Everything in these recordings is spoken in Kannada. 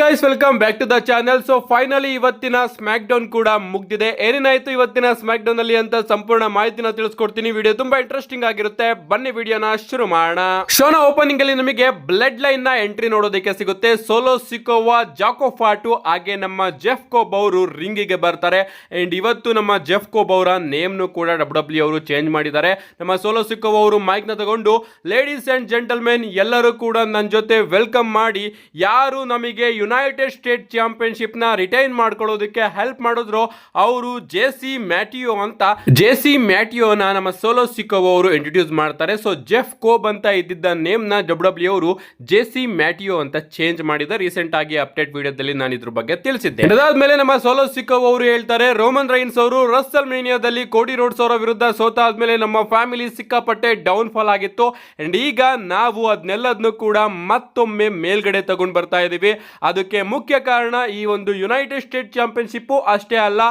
Guys, welcome back to the channel. So finally ಇವತ್ತಿನ ಸ್ಮ್ಯಾಕ್ ಡೌನ್ ಕೂಡ ಮುಗ್ದಿದೆ. ಏನೇನಾಯ್ತು ಇವತ್ತಿನ ಸ್ಮ್ಯಾಕ್ ಡೌನ್ ಅಲ್ಲಿ ಅಂತ ಸಂಪೂರ್ಣ ಮಾಹಿತಿನ ತಿಳಿಸ್ಕೊಡ್ತೀನಿ. ವಿಡಿಯೋ ತುಂಬಾ ಇಂಟ್ರೆಸ್ಟಿಂಗ್ ಆಗಿರುತ್ತೆ. ಬನ್ನಿ ವಿಡಿಯೋನ ಶುರು ಮಾಡೋಣ. ಶೋನ ಓಪನಿಂಗ್ ಅಲ್ಲಿ ನಮಗೆ ಬ್ಲಡ್ ಲೈನ್ ನ ಎಂಟ್ರಿ ನೋಡೋದಕ್ಕೆ ಸಿಗುತ್ತೆ. ಸೋಲೋ ಸಿಕೋವಾ, ಜಾಕೋ ಫಾಟು ಹಾಗೆ ನಮ್ಮ ಜೆಫ್ ಕೋಬ್ ಅವರು ರಿಂಗಿಗೆ ಬರ್ತಾರೆ. ಅಂಡ್ ಇವತ್ತು ನಮ್ಮ ಜೆಫ್ ಕೋಬ್ ಅವರ ನೇಮ್ ನು ಕೂಡ ಡಬ್ಲ್ಯೂ ಅವರು ಚೇಂಜ್ ಮಾಡಿದ್ದಾರೆ. ನಮ್ಮ ಸೋಲೋ ಸಿಕೋವಾ ಅವರು ಮೈಕ್ ನ ತಗೊಂಡು ಲೇಡೀಸ್ ಅಂಡ್ ಜೆಂಟಲ್ಮೆನ್ ಎಲ್ಲರೂ ಕೂಡ ನನ್ನ ಜೊತೆ ವೆಲ್ಕಮ್ ಮಾಡಿ, ಯಾರು ನಮಗೆ ಯುನೈಟೆಡ್ ಸ್ಟೇಟ್ ಚಾಂಪಿಯನ್ಶಿಪ್ ನ ರಿಟೈನ್ ಮಾಡ್ಕೊಳ್ಳೋದಕ್ಕೆ ಹೆಲ್ಪ್ ಮಾಡಿದ್ರು ಅವರು ಜೆಸಿ ಮ್ಯಾಟಿಯೋ ಅಂತ. ಜೆಸಿ ಮ್ಯಾಟಿಯೋನ ನಮ್ಮ ಸೋಲೋ ಸಿಕೋವಾ ಅವರು ಇಂಟ್ರೊಡ್ಯೂಸ್ ಮಾಡ್ತಾರೆ. ಸೊ ಜೆಫ್ ಕೋಬ್ ಅಂತ ಇದ್ದಿದ್ದ ನೇಮ್ ನ ಡಬ್ಲ್ಯೂ ಅವರು ಜೆಸಿ ಮ್ಯಾಟಿಯೋ ಅಂತ ಚೇಂಜ್ ಮಾಡಿದ. ರೀಸೆಂಟ್ ಆಗಿ ಅಪ್ಡೇಟ್ ವಿಡಿಯೋದಲ್ಲಿ ನಾನು ಇದ್ರ ಬಗ್ಗೆ ತಿಳಿಸಿದ್ದೆ. ಅದಾದ್ಮೇಲೆ ನಮ್ಮ ಸೋಲೋ ಸಿಕೋವಾ ಅವರು ಹೇಳ್ತಾರೆ, ರೋಮನ್ ರೈನ್ಸ್ ಅವರು ರಸ್ಸಲ್ ಮೇನಿಯಾದಲ್ಲಿ ಕೋಡಿ ರೋಡ್ಸ್ ಅವರ ವಿರುದ್ಧ ಸೋತಾದ್ಮೇಲೆ ನಮ್ಮ ಫ್ಯಾಮಿಲಿ ಸಿಕ್ಕಾಪಟ್ಟೆ ಡೌನ್ ಫಾಲ್ ಆಗಿತ್ತು. ಅಂಡ್ ಈಗ ನಾವು ಅದನ್ನೆಲ್ಲದನ್ನು ಕೂಡ ಮತ್ತೊಮ್ಮೆ ಮೇಲ್ಗಡೆ ತಗೊಂಡು ಬರ್ತಾ ಇದೀವಿ. ಅದಕ್ಕೆ ಮುಖ್ಯ ಕಾರಣ ಈ ಒಂದು ಯುನೈಟೆಡ್ ಸ್ಟೇಟ್ ಚಾಂಪಿಯನ್ಶಿಪ್ ಅಷ್ಟೇ ಅಲ್ಲ,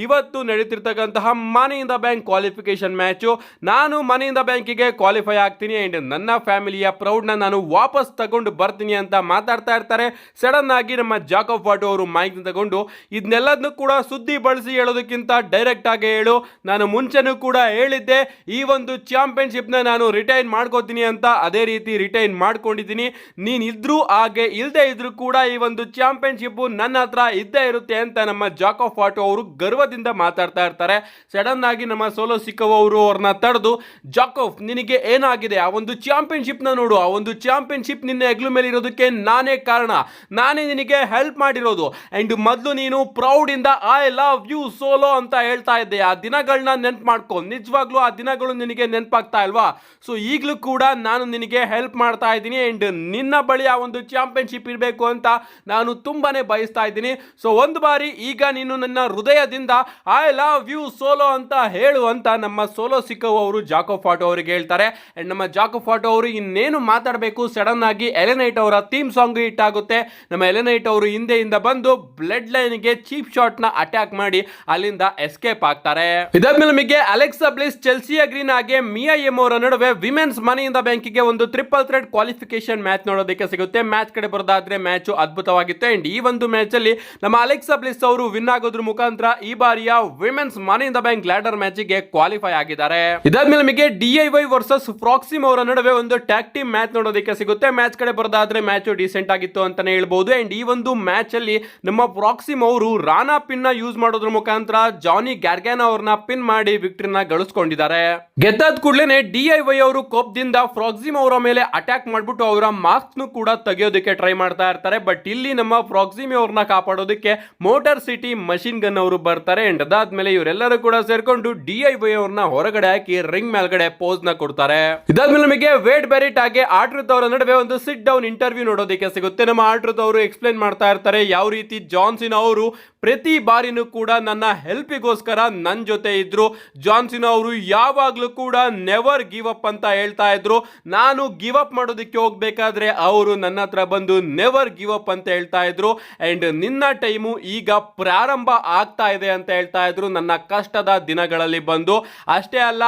ಇವತ್ತು ನಡೀತಿರ್ತಕ್ಕಂತಹ money in the bank qualification match. ನಾನು ಮನಿ ಇನ್ ದ ಬ್ಯಾಂಕಿಗೆ ಕ್ವಾಲಿಫೈ ಆಗ್ತೀನಿ ಅಂಡ್ ನನ್ನ ಫ್ಯಾಮಿಲಿಯ ಪ್ರೌಡ್ನ ನಾನು ವಾಪಸ್ ತಗೊಂಡು ಬರ್ತೀನಿ ಅಂತ ಮಾತಾಡ್ತಾ ಇರ್ತಾರೆ. ಸಡನ್ ಆಗಿ ನಮ್ಮ ಜಾಕೋಬ್ ಫಾಟು ಅವರು ಮೈಕ್ ತಗೊಂಡು ಇದನ್ನೆಲ್ಲದನ್ನು ಕೂಡ ಸುದ್ದಿ ಬಳಸಿ ಹೇಳೋದಕ್ಕಿಂತ ಡೈರೆಕ್ಟ್ ಆಗಿ ಹೇಳು, ನಾನು ಮುಂಚೆನೂ ಕೂಡ ಹೇಳಿದ್ದೆ ಈ ಒಂದು ಚಾಂಪಿಯನ್ಶಿಪ್ ನ ನಾನು ರಿಟೈನ್ ಮಾಡ್ಕೋತೀನಿ ಅಂತ. ಅದೇ ರೀತಿ ರಿಟೈನ್ ಮಾಡ್ಕೊಂಡಿದ್ದೀನಿ. ನೀನ್ ಇದ್ರು ಹಾಗೆ ಇಲ್ಲದೆ ಇದ್ರು ಕೂಡ ಈ ಒಂದು ಚಾಂಪಿಯನ್ಶಿಪ್ ನನ್ನ ಹತ್ರ ಇದ್ದೇ ಇರುತ್ತೆ ಅಂತ ನಮ್ಮ ಜಾಕೋಬ್ ಫಾಟು ಅವರು ಗರ್ವದಿಂದ ಮಾತಾಡ್ತಾ ಇರ್ತಾರೆ. ಸಡನ್ ಆಗಿ ನಮ್ಮ ಸೋಲೋ ಸಿಕೋವಾ ಅವರು ಅವ್ರನ್ನ ತಡೆದು, ಜಾಕೋಬ್ ನಿನಗೆ ಏನಾಗಿದೆ, ಆ ಒಂದು ಚಾಂಪಿಯನ್ಶಿಪ್ ನ ನೋಡು, ಆ ಒಂದು ಚಾಂಪಿಯನ್ಶಿಪ್ ನಿನ್ನ ಹೆಗ್ಲು ಮೇಲೆ ಇರೋದಕ್ಕೆ ನಾನೇ ಕಾರಣ, ನಾನೇ ನಿನಗೆ ಹೆಲ್ಪ್ ಮಾಡಿರೋದು. ಅಂಡ್ ಮೊದಲು ನೀನು ಪ್ರೌಡ್ ಇಂದ ಐ ಲವ್ ಯು ಸೋಲೋ ಅಂತ ಹೇಳ್ತಾ ಇದ್ದೆ. ಆ ದಿನಗಳನ್ನ ನೆನ್ಪು ಮಾಡ್ಕೊ. ನಿಜವಾಗ್ಲೂ ಆ ದಿನಗಳು ನಿನಗೆ ನೆನಪಾಗ್ತಾ ಇಲ್ವಾ? ಸೊ ಈಗಲೂ ಕೂಡ ನಾನು ನಿನಗೆ ಹೆಲ್ಪ್ ಮಾಡ್ತಾ ಇದ್ದೀನಿ ಅಂಡ್ ನಿನ್ನ ಬಳಿ ಆ ಒಂದು ಚಾಂಪಿಯನ್ಶಿಪ್ ಇರಬೇಕು ಅಂತ ನಾನು ತುಂಬಾನೇ ಬಯಸ್ತಾ ಇದ್ದೀನಿ. ಸೊ ಒಂದು ಬಾರಿ ಈಗ ನೀನು ನನ್ನ ಹೃದಯದಿಂದ ಐ ಲವ್ ಯು ಸೋಲೋ ಅಂತ ಹೇಳು ಅಂತ ನಮ್ಮ ಸೋಲೋ ಸಿಕೋವಾ ಅವರು ಜಾಕೋಬ್ ಫಾಟು ಅವರಿಗೆ ಹೇಳ್ತಾರೆ. ಅಂಡ್ ನಮ್ಮ ಜಾಕೋಬ್ ಫಾಟು ಅವರು ಇನ್ನೇನು ಮಾತಾಡಬೇಕು, ಸಡನ್ ಆಗಿ ಎಲೆನೈಟ್ ಅವರ ಥೀಮ್ ಸಾಂಗ್ ಹಿಟ್ ಆಗುತ್ತೆ. ನಮ್ಮ ಎಲೆನೈಟ್ ಅವರು ಹಿಂದೆಯಿಂದ ಬಂದು ಬ್ಲಡ್ ಲೈನ್ ಗೆ ಚೀಪ್ ಶಾಟ್ ನ ಅಟ್ಯಾಕ್ ಮಾಡಿ ಅಲ್ಲಿಂದ ಎಸ್ಕೇಪ್ ಆಗ್ತಾರೆ. ಇದಾದ್ಮೇಲೆ ನಮಗೆ ಅಲೆಕ್ಸಾ ಬ್ಲಿಸ್, ಚೆಲ್ಸಿಯಾ ಗ್ರೀನ್ ಹಾಗೆ ಮಿಯಾ ಎಮ್ ಅವರ ನಡುವೆ ವಿಮೆನ್ಸ್ ಮನಿ ಇನ್ ದ ಬ್ಯಾಂಕಿಗೆ ಒಂದು ಟ್ರಿಪಲ್ ಥ್ರೆಡ್ ಕ್ವಾಲಿಫಿಕೇಶನ್ ಮ್ಯಾಚ್ ನೋಡೋದಕ್ಕೆ ಸಿಗುತ್ತೆ. ಮ್ಯಾಚ್ ಕಡೆ ಬರೋದಾದ್ರೆ ಮ್ಯಾಚ್ ಅದ್ಭುತವಾಗಿತ್ತು. ಅಂಡ್ ಈ ಒಂದು ಮ್ಯಾಚ್ ಅಲ್ಲಿ ನಮ್ಮ ಅಲೆಕ್ಸಾ ಬ್ಲಿಸ್ ಅವರು ವಿನ್ ಆಗೋದ್ರ ಮುಖಾಂತರ ಈ ಬಾರಿಯ women's money in the bank ladder match ಗೆ ಕ್ವಾಲಿಫೈ ಆಗಿದ್ದಾರೆ. ಇದಾದ್ಮೇಲೆ ನಮಗೆ DIY ವರ್ಸಸ್ ಪ್ರಾಕ್ಸಿಮ್ ಅವರ ನಡುವೆ ಒಂದು ಟ್ಯಾಗ್ ಟೀಮ್ ಮ್ಯಾಚ್ ನೋಡೋದಕ್ಕೆ ಸಿಗುತ್ತೆ. ಮ್ಯಾಚ್ ಕಡೆ ಬರೋದಾದ್ರೆ ಮ್ಯಾಚ್ ಡಿಸೆಂಟ್ ಆಗಿತ್ತು ಅಂತಾನೆ ಹೇಳ್ಬಹುದು. ಅಂಡ್ ಈ ಒಂದು ಮ್ಯಾಚ್ ಅಲ್ಲಿ ನಮ್ಮ ಪ್ರಾಕ್ಸಿಮ್ ಅವರು ರಾನಾ ಪಿನ್ ನ ಯೂಸ್ ಮಾಡೋದ್ರ ಮುಖಾಂತರ ಜಾನಿ ಗ್ಯಾರ್ಗ್ಯಾನೋ ಅವ್ರನ್ನ ಪಿನ್ ಮಾಡಿ ವಿಕ್ಟರಿನ ಗಳಿಸ್ಕೊಂಡಿದ್ದಾರೆ. ಗೆದ್ದಾದ ಕೂಡಲೇ DIY ಅವರು ಕೋಪದಿಂದ ಪ್ರಾಕ್ಸಿಮ್ ಅವರ ಮೇಲೆ ಅಟ್ಯಾಕ್ ಮಾಡ್ಬಿಟ್ಟು ಅವರ ಮಾರ್ಕ್ಸ್ ನು ಕೂಡ ತೆಗೆಯೋದಕ್ಕೆ ಟ್ರೈ ಮಾಡ್ತಾ ಇರ್ತಾರೆ. ಬಟ್ ಇಲ್ಲಿ ನಮ್ಮ ಪ್ರಾಕ್ಸಿಮ್ ಅವ್ರನ್ನ ಕಾಪಾಡೋದಕ್ಕೆ ಮೋಟಾರ್ ಸಿಟಿ ಮಷಿನ್ ಗನ್ ಅವರು ಬರ್ತಾರೆ. ಅಂಡ್ ಅದಾದ್ಮೇಲೆ ಇವರೆಲ್ಲರೂ ಕೂಡ ಸೇರ್ಕೊಂಡು DIY ಅವ್ರನ್ನ ಹೊರಗಡೆ ಹಾಕಿ ರಿಂಗ್ ಮೇಲ್ಗಡೆ ಪೋಸ್ ನ ಕೊಡ್ತಾರೆ. ಇದಾದ್ಮೇಲೆ ನಮಗೆ ವೇಡ್ ಬೆರಿಟ್ ಹಾಗೆ ಆರ್ಟ್ರುತ್ ಅವರ ನಡುವೆ ಒಂದು ಸಿಟ್ ಡೌನ್ ಇಂಟರ್ವ್ಯೂ ನೋಡೋದಕ್ಕೆ ಸಿಗುತ್ತೆ. ನಮ್ಮ ಆರ್ಟ್ರುತ್ ಅವರು ಎಕ್ಸ್ಪ್ಲೈನ್ ಮಾಡ್ತಾ ಇರ್ತಾರೆ ಯಾವ ರೀತಿ ಜಾನ್ ಸಿನಾ ಅವರು ಪ್ರತಿ ಬಾರಿನೂ ಕೂಡ ನನ್ನ ಹೆಲ್ಪಿಗೋಸ್ಕರ ನನ್ನ ಜೊತೆ ಇದ್ರು. ಜಾನ್ ಸಿನಾ ಅವರು ಯಾವಾಗ್ಲೂ ಕೂಡ ನೆವರ್ ಗಿವ್ ಅಪ್ ಅಂತ ಹೇಳ್ತಾ ಇದ್ರು. ನಾನು ಗಿವ್ ಅಪ್ ಮಾಡೋದಕ್ಕೆ ಹೋಗ್ಬೇಕಾದ್ರೆ ಅವರು ನನ್ನ ಹತ್ರ ಬಂದು ನೆವರ್ ಗಿವ್ ಅಪ್ ಅಂತ ಹೇಳ್ತಾ ಇದ್ರು. ಅಂಡ್ ನಿನ್ನ ಟೈಮು ಈಗ ಪ್ರಾರಂಭ ಆಗ್ತಾ ಇದೆ ಅಂತ ಹೇಳ್ತಾ ಇದ್ರು ನನ್ನ ಕಷ್ಟದ ದಿನಗಳಲ್ಲಿ ಬಂದು. ಅಷ್ಟೇ ಅಲ್ಲ,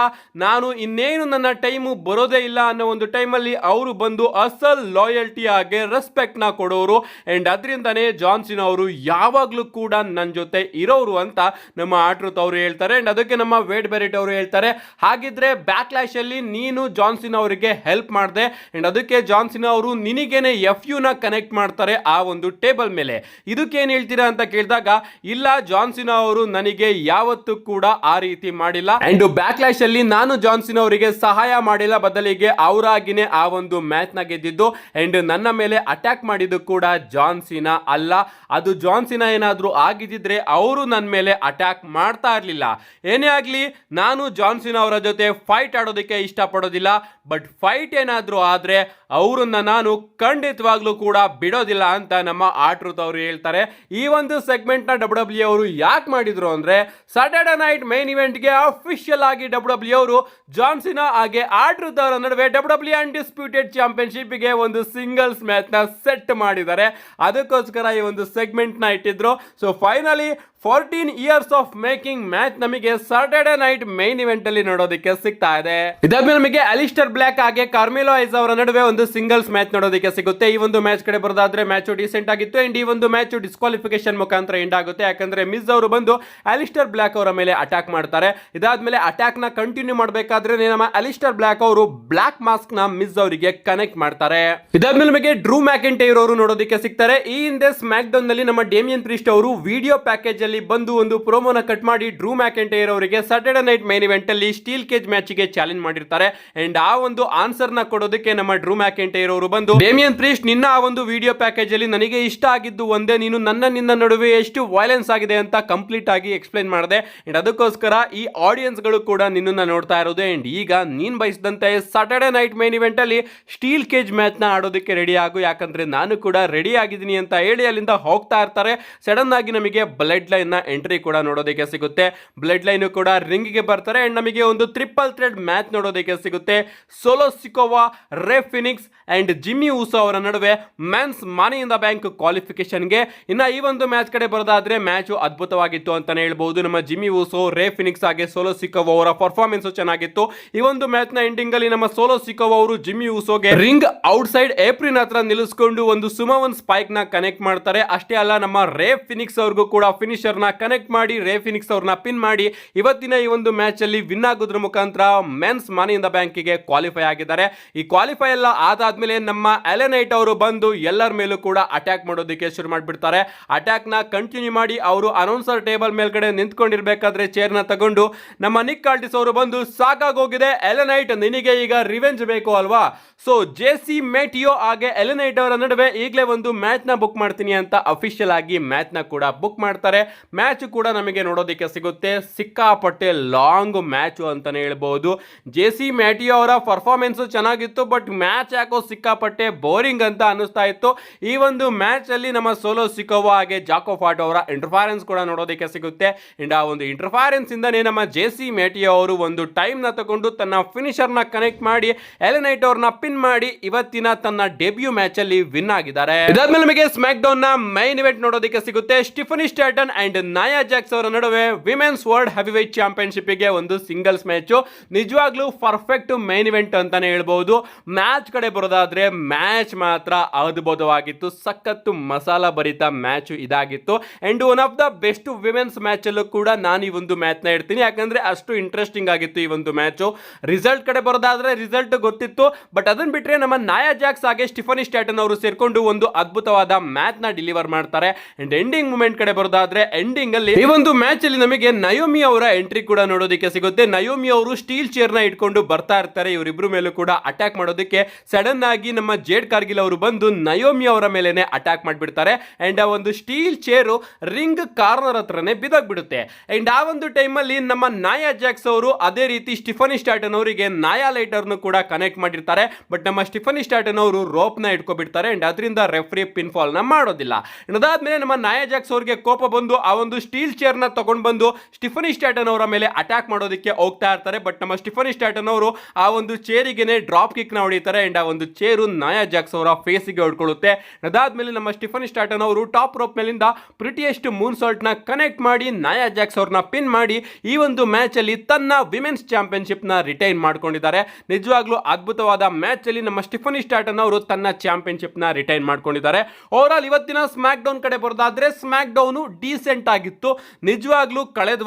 ನಾನು ಇನ್ನೇನು ನನ್ನ ಟೈಮು ಬರೋದೇ ಇಲ್ಲ ಅನ್ನೋ ಒಂದು ಟೈಮಲ್ಲಿ ಅವರು ಬಂದು ಅಸಲ್ ಲಾಯಲ್ಟಿ ಹಾಗೆ ರೆಸ್ಪೆಕ್ಟ್ ನ ಕೊಡೋರು. ಅಂಡ್ ಅದರಿಂದನೇ ಜಾನ್ ಸಿನಾ ಅವರು ಯಾವಾಗ್ಲೂ ಕೂಡ ನನ್ನ ಜೊತೆ ಇರೋರು ಅಂತ ನಮ್ಮ ಆರ್ಟ್ರುತ್ ಅವರು ಹೇಳ್ತಾರೆ. ಅಂಡ್ ಅದಕ್ಕೆ ನಮ್ಮ ವೇಡ್ ಬೆರಿಟ್ ಅವರು ಹೇಳ್ತಾರೆ, ಹಾಗಿದ್ರೆ ಬ್ಯಾಕ್ ಲ್ಯಾಶ್ ಅಲ್ಲಿ ನೀನು ಜಾನ್ ಸಿನಾ ಅವರಿಗೆ ಹೆಲ್ಪ್ ಮಾಡಿದೆ. ಅಂಡ್ ಅದಕ್ಕೆ ಜಾನ್ ಸಿನಾ ಅವರು ನಿನಗೇನೆ FU ನ ಕನೆಕ್ಟ್ ಮಾಡ್ತಾರೆ ಆ ಒಂದು ಟೇಬಲ್ ಮೇಲೆ. ಇದಕ್ಕೇನು ಹೇಳ್ತೀರಾ ಅಂತ ಕೇಳಿದಾಗ, ಇಲ್ಲ ಜಾನ್ ಸಿನಾ ಅವರು ನನಗೆ ಯಾವತ್ತೂ ಕೂಡ ಆ ರೀತಿ ಮಾಡಿಲ್ಲ. ಅಂಡ್ ಬ್ಯಾಕ್ ಲ್ಯಾಶ್ ಅಲ್ಲಿ ನಾನು ಜಾನ್ ಸಿನಾ ಅವರಿಗೆ ಸಹಾಯ ಮಾಡಿಲ್ಲ, ಬದಲಿಗೆ ಅವರಾಗಿನೇ ಆ ಒಂದು ಮ್ಯಾಚ್ ನ ಗೆದ್ದಿದ್ದು. ಅಂಡ್ ನನ್ನ ಮೇಲೆ ಅಟ್ಯಾಕ್ ಮಾಡಿದ್ದು ಕೂಡ ಜಾನ್ ಸಿನಾ ಅಲ್ಲ. ಅದು ಜಾನ್ ಸಿನಾ ಏನಾದ್ರೂ ಆಗಿದ್ರೆ ಅವರು ನನ್ನ ಮೇಲೆ ಅಟ್ಯಾಕ್ ಮಾಡ್ತಾ ಇರಲಿಲ್ಲ. ಏನೇ ಆಗ್ಲಿ, ನಾನು ಜಾನ್ ಸಿನಾ ಅವರ ಜೊತೆ ಫೈಟ್ ಆಡೋದಕ್ಕೆ ಇಷ್ಟಪಡೋದಿಲ್ಲ. ಬಟ್ ಫೈಟ್ ಏನಾದ್ರೂ ಆದ್ರೆ ಅವರನ್ನ ನಾನು ಖಂಡಿತವಾಗ್ಲೂ ಕೂಡ ಬಿಡೋದಿಲ್ಲ ಅಂತ ನಮ್ಮ ಆರ್ಟ್ರುತ್ ಅವರು ಹೇಳ್ತಾರೆ. ಈ ಒಂದು ಸೆಗ್ಮೆಂಟ್ ನ ಡಬ್ಲ್ಯೂ ಅವರು ಯಾಕೆ ಮಾಡಿದ್ರು ಅಂದ್ರೆ, ಸಾಟರ್ಡೆ ನೈಟ್ ಮೇನ್ ಇವೆಂಟ್ ಗೆ ಅಫಿಷಿಯಲ್ ಆಗಿ ಡಬ್ಲ್ಯೂ ಅವರು ಜಾನ್ ಸಿನಾ ಹಾಗೆ ಆರ್ಟ್ರುತ್ ಅವರ ನಡುವೆ ಡಬ್ಲ್ಯೂ ಅನ್ಡಿಸ್ಪ್ಯೂಟೆಡ್ ಚಾಂಪಿಯನ್ಶಿಪ್ ಗೆ ಒಂದು ಸಿಂಗಲ್ಸ್ ಮ್ಯಾಚ್ ನ ಸೆಟ್ ಮಾಡಿದ್ದಾರೆ. ಅದಕ್ಕೋಸ್ಕರ ಈ ಒಂದು ಸೆಗ್ಮೆಂಟ್ ನ ಇಟ್ಟಿದ್ರು. So finally 14 years of making match ನಮಗೆ ಸಾಟರ್ಡೆ ನೈಟ್ ಮೈನ್ ಇವೆಂಟ್ ಅಲ್ಲಿ ನೋಡೋದಕ್ಕೆ ಸಿಗ್ತಾ ಇದೆ. ಇದಾದ್ಮೇಲೆ ನಮಗೆ ಅಲಿಸ್ಟರ್ ಬ್ಲಾಕ್ ಹಾಗೆ ಕಾರ್ಮೆಲೋ ಐಸ್ ಅವರ ನಡುವೆ ಒಂದು ಸಿಂಗಲ್ಸ್ ಮ್ಯಾಚ್ ನೋಡೋದಕ್ಕೆ ಸಿಗುತ್ತೆ. ಈ ಒಂದು ಮ್ಯಾಚ್ ಕಡೆ ಬರೋದಾದ್ರೆ ಮ್ಯಾಚ್ ಡಿಸೆಂಟ್ ಆಗಿತ್ತು ಅಂಡ್ ಈ ಒಂದು ಮ್ಯಾಚ್ ಡಿಸ್ಕ್ವಾಲಿಫಿಕೇಶನ್ ಮುಖಾಂತರ ಎಂಡ್ ಆಗುತ್ತೆ. ಯಾಕಂದ್ರೆ ಮಿಸ್ ಅವರು ಬಂದು ಅಲಿಸ್ಟರ್ ಬ್ಲಾಕ್ ಅವರ ಮೇಲೆ ಅಟ್ಯಾಕ್ ಮಾಡ್ತಾರೆ. ಇದಾದ್ಮೇಲೆ ಅಟ್ಯಾಕ್ ನ ಕಂಟಿನ್ಯೂ ಮಾಡಬೇಕಾದ್ರೆ ನಮ್ಮ ಅಲಿಸ್ಟರ್ ಬ್ಲಾಕ್ ಅವರು ಬ್ಲಾಕ್ ಮಾಸ್ಕ್ ನ ಮಿಸ್ ಅವರಿಗೆ ಕನೆಕ್ಟ್ ಮಾಡ್ತಾರೆ. ಇದಾದ್ಮೇಲೆ ನಮಗೆ ಡ್ರೂ ಮ್ಯಾಕೆಂಟೈರ್ ಅವರು ನೋಡೋದಕ್ಕೆ ಸಿಗ್ತಾರೆ. ಈ ಹಿಂದೆ ಸ್ಮ್ಯಾಕ್ ಡೌನ್ ನಲ್ಲಿ ನಮ್ಮ ಡೇಮಿಯನ್ ಪ್ರೀಸ್ಟ್ ಅವರು ವಿಡಿಯೋ ಪ್ಯಾಕೇಜ್ ಅಲ್ಲಿ ಬಂದು ಒಂದು ಪ್ರೋಮೋನ ಕಟ್ ಮಾಡಿ ಡ್ರೂ ಮ್ಯಾಕೆಂಟೈರ್ ಅವರಿಗೆ ಸಾಟರ್ಡೆ ನೈಟ್ ಮೈನ್ ಇವೆಂಟ್ ಅಲ್ಲಿ ಸ್ಟೀಲ್ ಕೇಜ್ ಮ್ಯಾಚ್ ಗೆ ಚಾಲೆಂಜ್ ಮಾಡಿರ್ತಾರೆ. ಅಂಡ್ ಆ ಒಂದು ಆನ್ಸರ್ ನ ಕೊಡೋದಕ್ಕೆ ನಮ್ಮ ಡ್ರೂ ಮ್ಯಾಕೆಂಟೈರ್ ಅವರು ಬಂದು ಡೇಮಿಯನ್ ಪ್ರೀಸ್ಟ್ ನಿನ್ನ ಆ ಒಂದು ವಿಡಿಯೋ ಪ್ಯಾಕೇಜ್ ಅಲ್ಲಿ ನನಗೆ ಇಷ್ಟ ಆಗಿದ್ದು ಒಂದೇ, ನೀನು ನಿನ್ನ ನಡುವೆ ಎಷ್ಟು ವೈಲೆನ್ಸ್ ಆಗಿದೆ ಅಂತ ಕಂಪ್ಲೀಟ್ ಆಗಿ ಎಕ್ಸ್ಪ್ಲೈನ್ ಮಾಡಿದೆ. ಅಂಡ್ ಅದಕ್ಕೋಸ್ಕರ ಈ ಆಡಿಯನ್ಸ್ ಗಳು ಕೂಡ ನಿನ್ನನ್ನ ನೋಡ್ತಾ ಇರೋದು. ಅಂಡ್ ಈಗ ನೀನ್ ಬಯಸಿದಂತೆ ಸಾಟರ್ಡೆ ನೈಟ್ ಮೈನ್ ಇವೆಂಟ್ ಅಲ್ಲಿ ಸ್ಟೀಲ್ ಕೇಜ್ ಮ್ಯಾಚ್ ನ ಆಡೋದಕ್ಕೆ ರೆಡಿ ಆಗು, ಯಾಕಂದ್ರೆ ನಾನು ಕೂಡ ರೆಡಿ ಆಗಿದ್ದೀನಿ ಅಂತ ಹೇಳಿ ಅಲ್ಲಿಂದ ಹೋಗ್ತಾ ಇರ್ತಾರೆ. ಸಡನ್ ಆಗಿ ನಮಗೆ ಬ್ಲಡ್ ಲೈನ್ ನ ಎಂಟ್ರಿ ಕೂಡ ನೋಡೋದಕ್ಕೆ ಸಿಗುತ್ತೆ. ಬ್ಲಡ್ ಲೈನ್ ಕೂಡ ರಿಂಗ್ ಗೆ ಬರ್ತಾರೆ ಅಂಡ್ ನಮಗೆ ಒಂದು ಟ್ರಿಪಲ್ ಥ್ರೆಡ್ ಮ್ಯಾಚ್ ನೋಡೋದಕ್ಕೆ ಸಿಗುತ್ತೆ. ಸೋಲೋ ಸಿಕೋವಾ, ರೇ ಫಿನಿಕ್ಸ್ ಅಂಡ್ ಜಿಮ್ಮಿ ಊಸೋ ಅವರ ನಡುವೆ men's money in the bank qualification ಗೆ. ಇನ್ನ ಈ ಒಂದು ಮ್ಯಾಚ್ ಕಡೆ ಬರೋದಾದ್ರೆ ಮ್ಯಾಚ್ ಅದ್ಭುತವಾಗಿತ್ತು ಅಂತಾನೆ ಹೇಳ್ಬಹುದು. ನಮ್ಮ ಜಿಮ್ಮಿ ಊಸೋ, ರೇ ಫಿನಿಕ್ಸ್ ಹಾಗೆ ಸೋಲೋ ಸಿಕೋವಾ ಅವರ ಪರ್ಫಾರ್ಮೆನ್ಸ್ ಚೆನ್ನಾಗಿತ್ತು. ಈ ಒಂದು ಮ್ಯಾಚ್ ನ ಎಂಡಿಂಗ್ ಅಲ್ಲಿ ನಮ್ಮ ಸೋಲೋ ಸಿಕೋವಾ ಅವರು ಜಿಮ್ಮಿ ಊಸೋಗೆ ರಿಂಗ್ ಔಟ್ ಸೈಡ್ ಏಪ್ರಿಲ್ ಹತ್ರ ನಿಲ್ಲಿಸಿಕೊಂಡು ಒಂದು ಸುಮವನ್ ಸ್ಪೈಕ್ ನ ಕನೆಕ್ಟ್ ಮಾಡ್ತಾರೆ. ಅಷ್ಟೇ ಅಲ್ಲ, ನಮ್ಮ ರೇ ಫಿನಿಕ್ಸ್ ಅವ್ರಿಗೂ ಕೂಡ ಫಿನಿಶರ್ ನ ಕನೆಕ್ಟ್ ಮಾಡಿ ರೇ ಫಿನಿಕ್ಸ್ ಅವ್ರನ್ನ ಪಿನ್ ಮಾಡಿ ಇವತ್ತಿನ ಈ ಒಂದು ಮ್ಯಾಚ್ ಅಲ್ಲಿ ವಿನ್ ಆಗೋದ್ರ ಮುಖಾಂತರ men's money in the bank ಗೆ ಕ್ವಾಲಿಫೈ ಆಗಿದ್ದಾರೆ. ಈ ಕ್ವಾಲಿಫೈ ಎಲ್ಲ ಆದಾದ್ಮೇಲೆ ನಮ್ಮ ಎಲೆನೈಟ್ ಅವರು ಬಂದು ಎಲ್ಲರ ಮೇಲೂ ಕೂಡ ಅಟ್ಯಾಕ್ ಮಾಡೋದಕ್ಕೆ ಶುರು ಮಾಡಿಬಿಡ್ತಾರೆ. ಅಟ್ಯಾಕ್ ನ ಕಂಟಿನ್ಯೂ ಮಾಡಿ ಅವರು ಅನೌನ್ಸರ್ ಟೇಬಲ್ ಮೇಲ್ಗಡೆ ನಿಂತ್ಕೊಂಡಿರ್ಬೇಕಾದ್ರೆ ಚೇರ್ ನ ತಗೊಂಡು ನಮ್ಮ ನಿಕ್ ಆಲ್ಟಿಸ್ ಅವರು ಬಂದು ಸಾಕಾಗೋಗಿದೆ ಎಲೆನೈಟ್, ನಿನಗೆ ಈಗ ರಿವೆಂಜ್ ಬೇಕು ಅಲ್ವಾ, ಸೊ ಜೆಸಿ ಮೆಟಿಯೋ ಹಾಗೆ ಎಲೆನೈಟ್ ಅವರ ನಡುವೆ ಈಗಲೇ ಒಂದು ಮ್ಯಾಚ್ ನ ಬುಕ್ ಮಾಡ್ತೀನಿ ಅಂತ ಅಫಿಷಿಯಲ್ ಆಗಿ ಮ್ಯಾಚ್ ನ ಕೂಡ ಬುಕ್ ಮಾಡ್ತಾರೆ. ಮ್ಯಾಚ್ ಕೂಡ ನಮಗೆ ನೋಡೋದಕ್ಕೆ ಸಿಗುತ್ತೆ. ಸಿಕ್ಕಾಪಟ್ಟೆ ಲಾಂಗ್ ಮ್ಯಾಚ್ ಅಂತಾನೆ ಹೇಳ್ಬಹುದು. ಜೆಸಿ ಮ್ಯಾಟಿಯೋ ಅವರ ಪರ್ಫಾರ್ಮೆನ್ಸ್ ಚೆನ್ನಾಗಿತ್ತು, ಬಟ್ ಮ್ಯಾಚ್ ಯಾಕೋ ಸಿಕ್ಕಾಪಟ್ಟೆ ಬೋರಿಂಗ್ ಅಂತ ಅನಿಸ್ತಾ ಇತ್ತು. ಈ ಒಂದು ಮ್ಯಾಚ್ ಅಲ್ಲಿ ನಮ್ಮ ಸೋಲೋ ಸಿಕೋವಾ ಹಾಗೆ ಜಾಕೋ ಫಾಟ್ ಅವರ ಇಂಟರ್ಫರೆನ್ಸ್ ಕೂಡ ನೋಡೋದಕ್ಕೆ ಸಿಗುತ್ತೆ. ಅಂಡ್ ಆ ಒಂದು ಇಂಟರ್ಫರೆನ್ಸ್ ಇಂದಾನೆ ನಮ್ಮ ಜೆಸಿ ಮ್ಯಾಟಿಯೋ ಅವರು ಒಂದು ಟೈಮ್ ನ ತಗೊಂಡು ತನ್ನ ಫಿನಿಶರ್ ನ ಕನೆಕ್ಟ್ ಮಾಡಿ ಎಲೆನೈಟ್ ಅವ್ರನ್ನ ಪಿನ್ ಮಾಡಿ ಇವತ್ತಿನ ತನ್ನ ಡೆಬ್ಯೂ ಮ್ಯಾಚ್ ಅಲ್ಲಿ ವಿನ್ ಆಗಿದ್ದಾರೆ. ಇದಾದ್ಮೇಲೆ ನಮಗೆ ಸ್ಮ್ಯಾಕ್ ಡೌನ್ ನ ಮೈನ್ ಇವೆಂಟ್ ನೋಡೋದಕ್ಕೆ ಸಿಗುತ್ತೆ. ಸ್ಟಿಫನಿ ಸ್ಟ್ಯಾಟನ್ ಅಂಡ್ ನಾಯಾ ಜಾಕ್ಸ್ ಅವರ ನಡುವೆ ವಿಮೆನ್ಸ್ ವರ್ಲ್ಡ್ ಹೆವಿವೇಟ್ ಚಾಂಪಿಯನ್ಶಿಪ್ ಗೆ ಒಂದು ಸಿಂಗಲ್ಸ್ ಮ್ಯಾಚ್. ನಿಜವಾಗ್ಲೂ ಪರ್ಫೆಕ್ಟ್ ಮೈನ್ ಇವೆಂಟ್ ಅಂತಾನೆ ಹೇಳ್ಬಹುದು. ಮ್ಯಾಚ್ ಕಡೆ ಬರೋದಾದ್ರೆ ಮ್ಯಾಚ್ ಮಾತ್ರ ಅದ್ಭುತವಾಗಿತ್ತು. ಸಖತ್ತು ಮಸಾಲಾ ಭರಿತ ಮ್ಯಾಚ್ ಇದಾಗಿತ್ತು. And one of the best women's match ಅಲ್ಲೂ ಕೂಡ ನಾನು ಈ ಒಂದು ಮ್ಯಾಚ್ ನ ಇಡ್ತೀನಿ, ಯಾಕಂದ್ರೆ ಅಷ್ಟು ಇಂಟ್ರೆಸ್ಟಿಂಗ್ ಆಗಿತ್ತು ಈ ಒಂದು ಮ್ಯಾಚ್. ರಿಸಲ್ಟ್ ಕಡೆ ಬರೋದಾದ್ರೆ ರಿಸಲ್ಟ್ ಗೊತ್ತಿತ್ತು, ಬಟ್ ಅದನ್ನ ಬಿಟ್ರೆ ನಮ್ಮ ನಾಯಾ ಜಾಕ್ಸ್ ಹಾಗೆ ಸ್ಟಿಫನಿ ಸ್ಟ್ಯಾಟನ್ ಅವರು ಸೇರ್ಕೊಂಡು ಒಂದು ಅದ್ಭುತವಾದ ಮ್ಯಾಚ್ ನ ಡೆಲಿವರ್ ಮಾಡ್ತಾರೆ. ಅಂಡ್ ಎಂಡಿಂಗ್ ಮೂಮೆಂಟ್ ಕಡೆ ಬರೋದಾದ್ರೆ ಎಂಡಿಂಗ್ ಅಲ್ಲಿ ಈ ಒಂದು ಮ್ಯಾಚ್ ಅಲ್ಲಿ ನಮಗೆ ನಯೋಮಿ ಅವರ ಎಂಟ್ರಿ ಕೂಡ ನೋಡೋದಕ್ಕೆ ಸಿಗುತ್ತೆ. ನಯೋಮಿ ಅವರು ಸ್ಟೀಲ್ ಚೇರ್ ನ ಇಟ್ಕೊಂಡು ಬರ್ತಾ ಇರ್ತಾರೆ. ಇವರಿಬ್ರು ಮೇಲೂ ಕೂಡ ಅಟ್ಯಾಕ್ ಮಾಡೋದಕ್ಕೆ ಸಡನ್ ಆಗಿ ನಮ್ಮ ಜೇಡ್ ಕಾರ್ಗಿಲ್ ಅವರು ಬಂದು ನಯೋಮಿ ಅವರ ಮೇಲೆನೆ ಅಟ್ಯಾಕ್ ಮಾಡಿಬಿಡ್ತಾರೆ. ಅಂಡ್ ಆ ಒಂದು ಸ್ಟೀಲ್ ಚೇರು ರಿಂಗ್ ಕಾರ್ನರ್ ಹತ್ರನೇ ಬಿದ್ದೋಗ್ಬಿಡುತ್ತೆ. ಅಂಡ್ ಆ ಒಂದು ಟೈಮ್ ಅಲ್ಲಿ ನಮ್ಮ ನಾಯಾ ಜಾಕ್ಸ್ ಅವರು ಅದೇ ರೀತಿ ಸ್ಟಿಫನಿ ಸ್ಟ್ಯಾಟನ್ ಅವರಿಗೆ ನಾಯಾ ಲೈಟರ್ ಕೂಡ ಕನೆಕ್ಟ್ ಮಾಡಿರ್ತಾರೆ. ಬಟ್ ನಮ್ಮ ಸ್ಟಿಫನಿ ಸ್ಟ್ಯಾಟನ್ ಅವರು ರೋಪ್ ನ ಇಟ್ಕೊಬಿಡ್ತಾರೆ. ಅಂಡ್ ಅದರಿಂದ ರೆಫ್ರಿ ಪಿನ್ ಫಾಲ್ ನ ಮಾಡೋದಿಲ್ಲ. ಅದಾದ್ಮೇಲೆ ನಮ್ಮ ನಾಯಾ ಜಾಕ್ಸ್ ಅವರಿಗೆ ಕೋಪ ಬಂದು ಆ ಒಂದು ಸ್ಟೀಲ್ ಚೇರ್ ನ ತಗೊಂಡು ಬಂದು ಸ್ಟಿಫನಿ ಸ್ಟ್ಯಾಟನ್ ಅವರ ಮೇಲೆ ಅಟ್ಯಾಕ್ ಮಾಡೋದಕ್ಕೆ ಹೋಗ್ತಾ ಇರ್ತಾರೆ. ಬಟ್ ನಮ್ಮ ಸ್ಟಿಫನಿ ಸ್ಟ್ಯಾಟನ್ ಅವರು ಆ ಒಂದು ಚೇರಿಗೆನೆ ಡ್ರಾಪ್ ಕಿಕ್ ನ ಹೊಡಿತಾರೆ. ಅಂಡ್ ಆ ಒಂದು ಚೇರು ನಾಯಾ ಜಾಕ್ಸ್ ಅವರ ಫೇಸ್ ಗೆ ಹೊಡ್ಕೊಳ್ಳುತ್ತೆ. ಅದಾದ್ಮೇಲೆ ನಮ್ಮ ಸ್ಟಿಫನಿ ಸ್ಟ್ಯಾಟನ್ ಅವರು ಟಾಪ್ ರೋಪ್ ಮೇಲಿಂದ ಪ್ರಿಟಿಯೆಸ್ಟ್ ಮೂನ್ ಸಾಲ್ಟ್ ನ ಕನೆಕ್ಟ್ ಮಾಡಿ ನಾಯಾ ಜಾಕ್ಸ್ ಅವ್ರನ್ನ ಪಿನ್ ಮಾಡಿ ಈ ಒಂದು ಮ್ಯಾಚ್ ಅಲ್ಲಿ ತನ್ನ ವಿಮೆನ್ಸ್ ಚಾಂಪಿಯನ್ಶಿಪ್ ನ ರಿಟೈನ್ ಮಾಡ್ಕೊಂಡಿದ್ದಾರೆ. ನಿಜವಾಗ್ಲೂ ಅದ್ಭುತವಾದ ಮ್ಯಾಚ್ ಅಲ್ಲಿ ನಮ್ಮ ಸ್ಟಿಫನಿ ಸ್ಟ್ಯಾಟನ್ ಅವರು ತನ್ನ ಚಾಂಪಿಯನ್ಶಿಪ್ ನ ರಿಟೈನ್ ಮಾಡ್ಕೊಂಡಿದ್ದಾರೆ. ಓವರ್ ಆಲ್ ಇವತ್ತಿನ ಸ್ಮ್ಯಾಕ್ ಡೌನ್ ಕಡೆ ಬರೋದಾದ್ರೆ ಸ್ಮ್ಯಾಕ್ ಡೌನ್ ಡೀಸೆಂಟ್ ಆಗಿತ್ತು. ನಿಜವಾಗ್ಲೂ ಕಳೆದ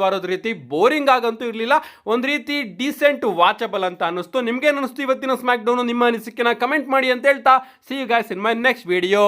ವಾರದ ರೀತಿ ಬೋರಿಂಗ್ ಆಗಂತೂ ಇರಲಿಲ್ಲ. ಒಂದ್ ರೀತಿ ಡೀಸೆಂಟ್ ವಾಚಬಲ್ ಅಂತ ಅನಿಸ್ತು. ನಿಮ್ಗೆ ಅನಿಸ್ತು ಇವತ್ತಿನ ಸ್ಮ್ಯಾಕ್ ಡೌನ್? ನಿಮ್ಮ ಅನಿಸಿಕೆನ ಕಮೆಂಟ್ ಮಾಡಿ ಅಂತ ಹೇಳ್ತಾ see you guys in my next video.